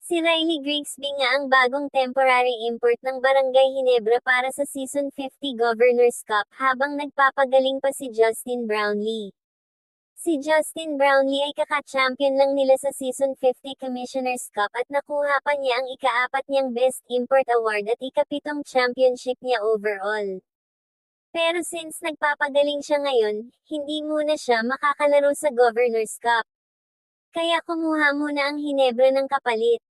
Si Riley Grigsby nga ang bagong temporary import ng Barangay Ginebra para sa Season 50 Governors Cup habang nagpapagaling pa si Justin Brownlee. Si Justin Brownlee ay kaka-champion lang nila sa Season 50 Commissioners Cup at nakuha pa niya ang ika-4 niyang Best Import Award at ika-7 championship niya overall. Pero since nagpapagaling siya ngayon, hindi muna siya makakalaro sa Governors Cup. Kaya kumuha muna ang Ginebra ng kapalit.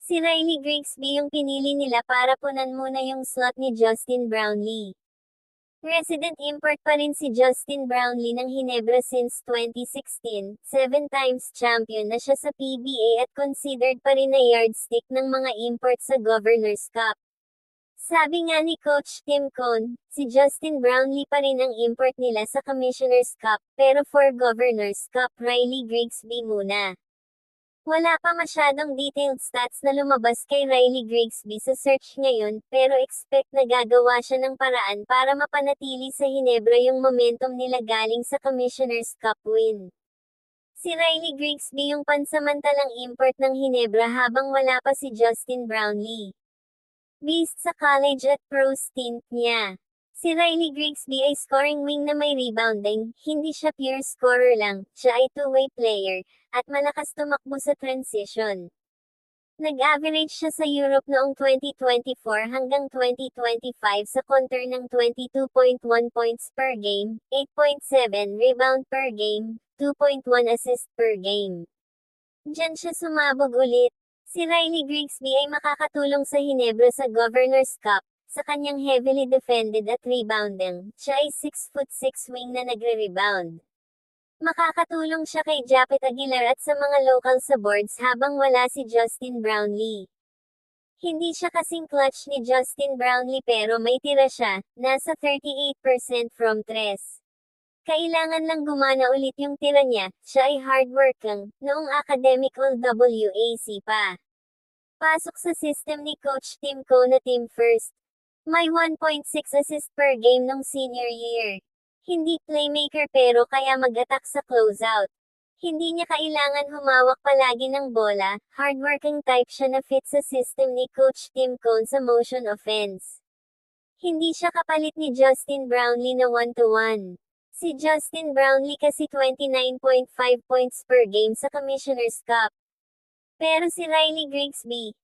Si Riley Grigsby yung pinili nila para punan muna yung slot ni Justin Brownlee. Resident import pa rin si Justin Brownlee ng Ginebra since 2016, 7 times champion na siya sa PBA at considered pa rin na yardstick ng mga import sa Governors Cup. Sabi nga ni Coach Tim Cone, si Justin Brownlee pa rin ang import nila sa Commissioners Cup, pero for Governors Cup Riley Grigsby muna. Wala pa masyadong detailed stats na lumabas kay Riley Grigsby sa search ngayon, pero expect na gagawa siya ng paraan para mapanatili sa Ginebra yung momentum nila galing sa Commissioners Cup win. Si Riley Grigsby yung pansamantalang import ng Ginebra habang wala pa si Justin Brownlee. Beast sa college at pro stint niya. Si Riley Grigsby ay scoring wing na may rebounding, hindi siya pure scorer lang, siya ay two-way player, at malakas tumakbo sa transition. Nag-average siya sa Europe noong 2024 hanggang 2025 sa counter ng 22.1 points per game, 8.7 rebound per game, 2.1 assist per game. Diyan siya sumabog ulit. Si Riley Grigsby ay makakatulong sa Ginebra sa Governors Cup, sa kanyang heavily defended at rebounding, siya ay 6'6" wing na nagre-rebound. Makakatulong siya kay Japet Aguilar at sa mga local sa boards habang wala si Justin Brownlee. Hindi siya kasing clutch ni Justin Brownlee pero may tira siya, nasa 38% from tres. Kailangan lang gumana ulit yung tira niya, siya ay hardworking, noong academic all-WAC pa. Pasok sa system ni Coach Tim Cone na team first. May 1.6 assist per game nung senior year. Hindi playmaker pero kaya mag-attack sa closeout. Hindi niya kailangan humawak palagi ng bola, hardworking type siya na fit sa system ni Coach Tim Cone sa motion offense. Hindi siya kapalit ni Justin Brownlee na 1-to-1. Si Justin Brownlee kasi 29.5 points per game sa Commissioners Cup. Pero si Riley Grigsby,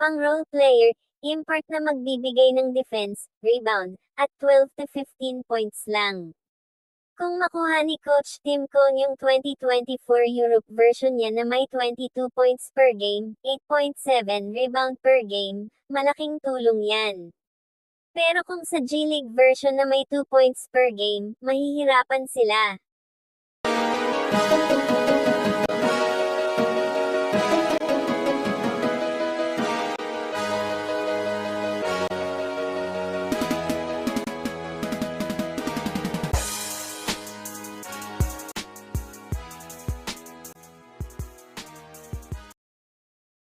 pang role player, import na magbibigay ng defense, rebound, at 12 to 15 points lang. Kung makuha ni Coach Tim Cone yung 2024 Europe version niya na may 22 points per game, 8.7 rebound per game, malaking tulong yan. Pero kung sa G-League version na may 2 points per game, mahihirapan sila.